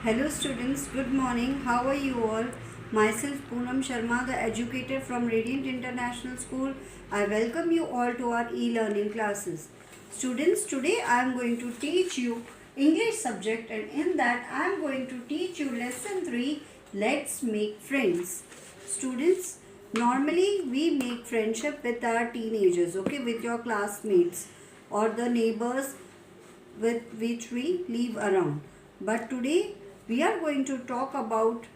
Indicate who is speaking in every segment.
Speaker 1: Hello students, good morning. How are you all? Myself Poonam Sharma, the educator from Radiant International School. I welcome you all to our e-learning classes. Students, today I am going to teach you English subject, and in that I am going to teach you lesson 3, Let's Make Friends. Students, normally we make friendship with our teenagers, okay, with your classmates or the neighbors with which we live around. But today we are going to talk about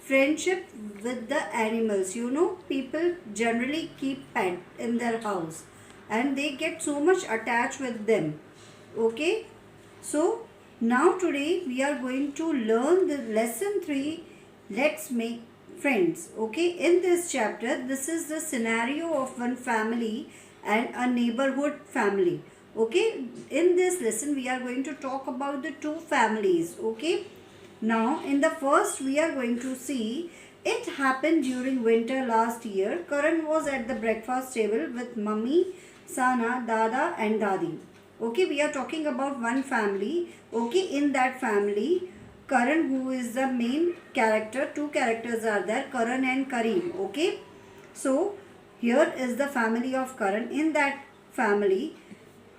Speaker 1: friendship with the animals. You know, people generally keep pet in their house and they get so much attached with them. Okay? So now today we are going to learn the lesson 3, Let's Make Friends. Okay? In this chapter, this is the scenario of one family and a neighborhood family. Okay, in this lesson we are going to talk about the two families. Okay, now in the first we are going to see it happened during winter last year. Karan was at the breakfast table with mummy, Sana, Dada and Dadi. Okay, we are talking about one family. Okay, in that family Karan, who is the main character, two characters are there, Karan and Kareem. Okay, so here is the family of Karan. In that family,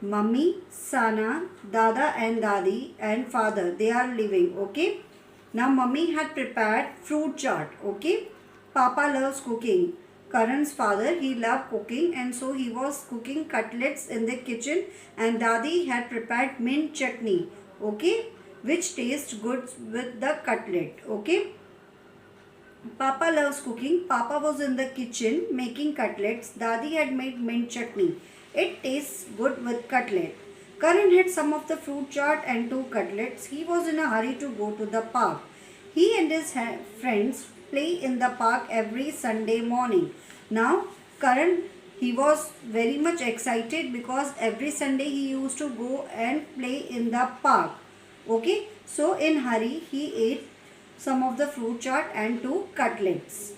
Speaker 1: Mummy, Sana, Dada and Dadi and father, they are living. Okay. Now mummy had prepared fruit chaat. Okay. Papa loves cooking. Karan's father, he loved cooking and so he was cooking cutlets in the kitchen, and Dadi had prepared mint chutney. Okay. Which tastes good with the cutlet. Okay. Papa loves cooking. Papa was in the kitchen making cutlets. Dadi had made mint chutney. It tastes good with cutlet. Karan had some of the fruit chaat and two cutlets. He was in a hurry to go to the park. He and his friends play in the park every Sunday morning. Now, Karan, he was very much excited because every Sunday he used to go and play in the park. Okay, so in hurry he ate some of the fruit chaat and two cutlets.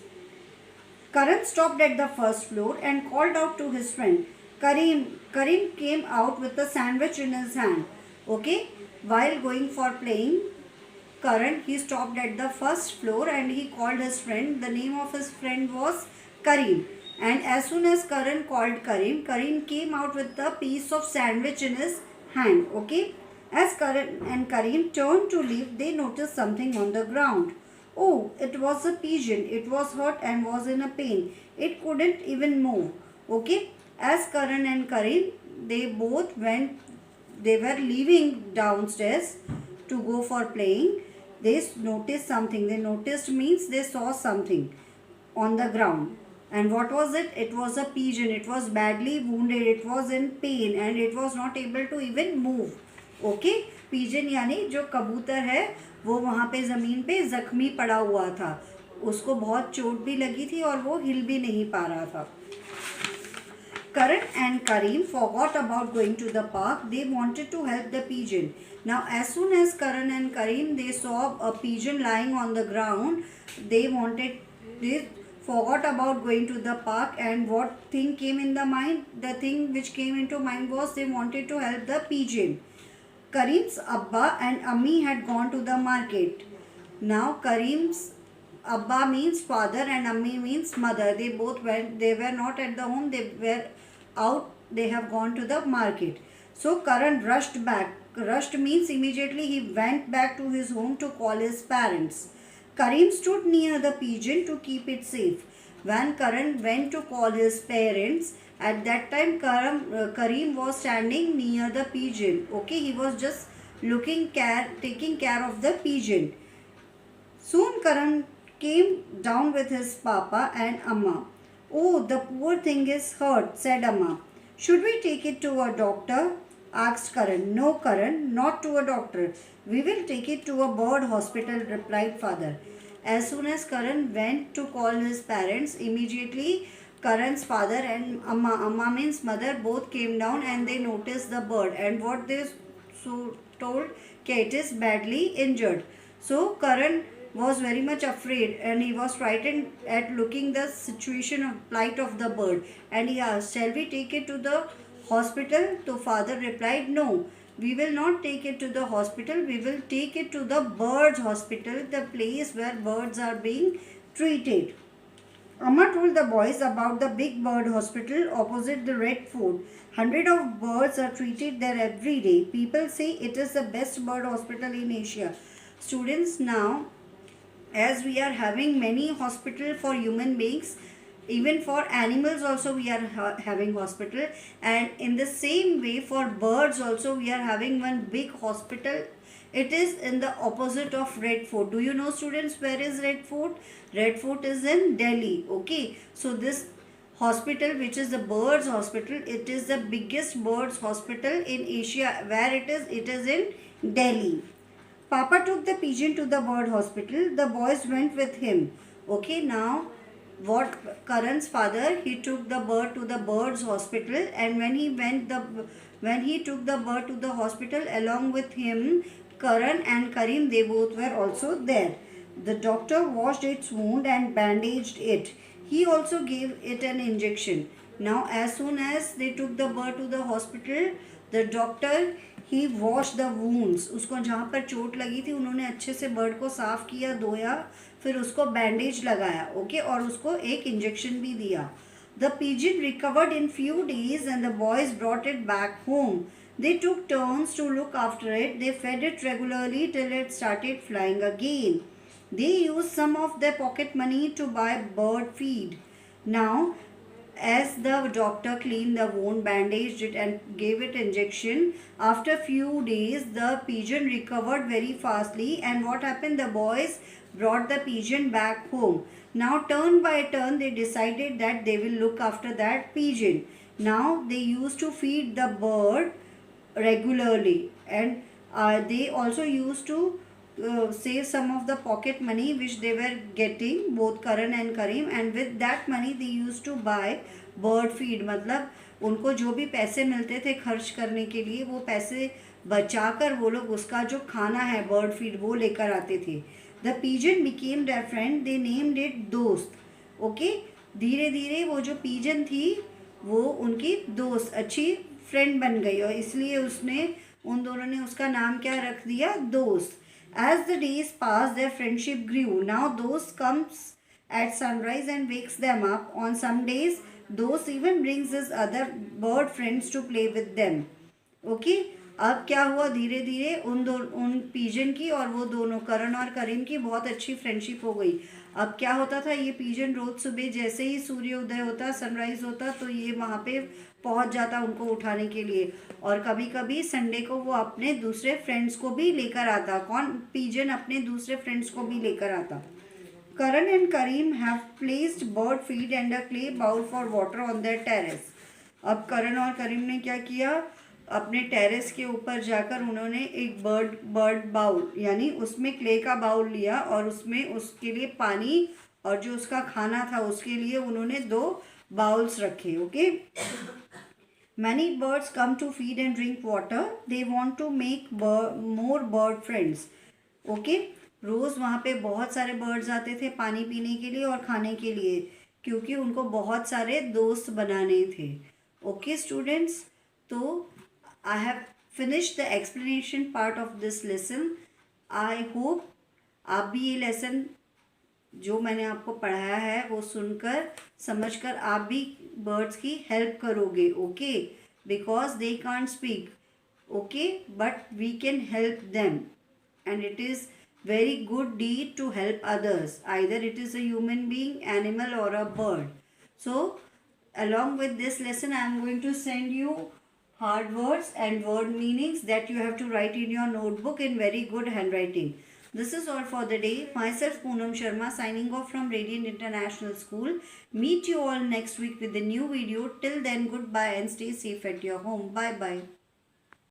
Speaker 1: Karan stopped at the first floor and called out to his friend. Kareem came out with a sandwich in his hand. Okay, while going for playing, Karan, he stopped at the first floor and he called his friend. The name of his friend was Kareem. And as soon as Karan called Kareem, Kareem came out with a piece of sandwich in his hand. Okay. As Karan and Kareem turned to leave, they noticed something on the ground. Oh, it was a pigeon. It was hurt and was in a pain. It couldn't even move. Okay. As Karan and Kareem, they were leaving downstairs to go for playing. They noticed something. They noticed means they saw something on the ground. And what was it? It was a pigeon. It was badly wounded. It was in pain and it was not able to even move. Okay, pigeon यानी जो कबूतर है वो वहाँ पे ज़मीन पे ज़ख्मी पड़ा हुआ था, उसको बहुत चोट भी लगी थी और वो हिल भी नहीं पा रहा था. Karan and Kareem forgot about going to the park. They wanted to help the pigeon. Now, as soon as Karan and Kareem they saw a pigeon lying on the ground, they forgot about going to the park, and what thing came in the mind? The thing which came into mind was they wanted to help the pigeon. Kareem's Abba and Ammi had gone to the market. Now Kareem's Abba means father and Ammi means mother. They both went, they were not at the home, they were out, they have gone to the market. So Karan rushed back. Rushed means immediately he went back to his home to call his parents. Kareem stood near the pigeon to keep it safe. When Karan went to call his parents, at that time Kareem was standing near the pigeon. Okay, he was just taking care of the pigeon. Soon Karan came down with his papa and Amma. Oh, the poor thing is hurt, said Amma. Should we take it to a doctor? Asked Karan. No, Karan, not to a doctor. We will take it to a bird hospital, replied father. As soon as Karan went to call his parents, immediately Karan's father and Amma means mother, both came down and they noticed the bird. And what they told, Kate is badly injured. So Karan was very much afraid and he was frightened at looking the situation of plight of the bird, and he asked, shall we take it to the hospital? So father replied, no, We will not take it to the hospital. We will take it to the birds hospital, the place where birds are being treated. Amma told the boys about the big bird hospital opposite the Red Fort. Hundreds of birds are treated there every day. People say it is the best bird hospital in Asia. Students, now as we are having many hospital for human beings, even for animals also we are having hospital, and in the same way for birds also we are having one big hospital. It is in the opposite of Red Fort. Do you know, students, where is Red Fort? Red Fort is in Delhi. Okay, so this hospital, which is the birds hospital, it is the biggest birds hospital in Asia. Where it is in Delhi. Papa took the pigeon to the bird hospital. The boys went with him. Okay, now what Karan's father, he took the bird to the birds hospital, and when he took the bird to the hospital, along with him Karan and Karim, they both were also there. The doctor washed its wound and bandaged it. He also gave it an injection. Now as soon as they took the bird to the hospital, the doctor, he washed the wounds. उसको जहाँ पर चोट लगी थी उन्होंने अच्छे से bird को साफ किया, धोया, फिर उसको बैंडेज लगाया, ओके, और उसको एक इंजेक्शन भी दिया. The pigeon recovered in few days and the boys brought it back home. They took turns to look after it. They fed it regularly till it started flying again. They used some of their pocket money to buy bird feed. Now, as the doctor cleaned the wound, bandaged it and gave it injection, after few days the pigeon recovered very fastly, and what happened, the boys brought the pigeon back home. Now turn by turn they decided that they will look after that pigeon. Now they used to feed the bird regularly, and they also used to save some of the pocket money which they were getting, both Karan and Karim, and with that money they used to buy bird feed. मतलब उनको जो भी पैसे मिलते थे खर्च करने के लिए, वो पैसे बचाकर वो लोग उसका जो खाना है बर्ड फीड वो लेकर आते थे. The pigeon became their friend. They named it दोस्त. ओके, धीरे धीरे वो जो pigeon थी वो उनकी दोस्त, अच्छी फ्रेंड बन गई, और इसलिए उसने उन दोनों ने उसका नाम क्या रख दिया, दोस्त. As the days passed, their friendship grew. Now dost comes at sunrise and wakes them up. On some days, dost even brings his other bird friends to play with them. Okay? अब क्या हुआ, धीरे धीरे उन pigeon की और वो दोनों करण और करीम की बहुत अच्छी फ्रेंडशिप हो गई. अब क्या होता था, ये पिजन रोज सुबह जैसे ही सूर्योदय होता, सनराइज होता, तो ये वहाँ पे पहुँच जाता उनको उठाने के लिए, और कभी कभी संडे को वो अपने दूसरे फ्रेंड्स को भी लेकर आता. कौन, पिजन अपने दूसरे फ्रेंड्स को भी लेकर आता. Karan and Karim have placed bird feed and a clay bowl for water on their terrace. अब करण और करीम ने क्या किया, अपने टेरेस के ऊपर जाकर उन्होंने एक बर्ड बाउल यानी उसमें क्ले का बाउल लिया, और उसमें उसके लिए पानी और जो उसका खाना था उसके लिए उन्होंने 2 बाउल्स रखे. Okay, many birds come to feed and drink water. They want to make more bird friends. Okay, रोज़ वहाँ पे बहुत सारे बर्ड्स आते थे पानी पीने के लिए और खाने के लिए, क्योंकि उनको बहुत सारे दोस्त बनाने थे. ओके स्टूडेंट्स, तो I have finished the explanation part of this lesson. I hope आप भी ये लेसन जो मैंने आपको पढ़ाया है वो सुनकर समझकर आप भी बर्ड्स की हेल्प करोगे. Okay, because they can't speak, okay, but we can help them, and it is very good deed to help others. Either it is a human being, animal, or a bird. So along with this lesson I am going to send you hard words and word meanings that you have to write in your notebook in very good handwriting. This is all for the day. Myself Poonam Sharma signing off from Radiant International School. Meet you all next week with a new video. Till then, goodbye and stay safe at your home. Bye bye.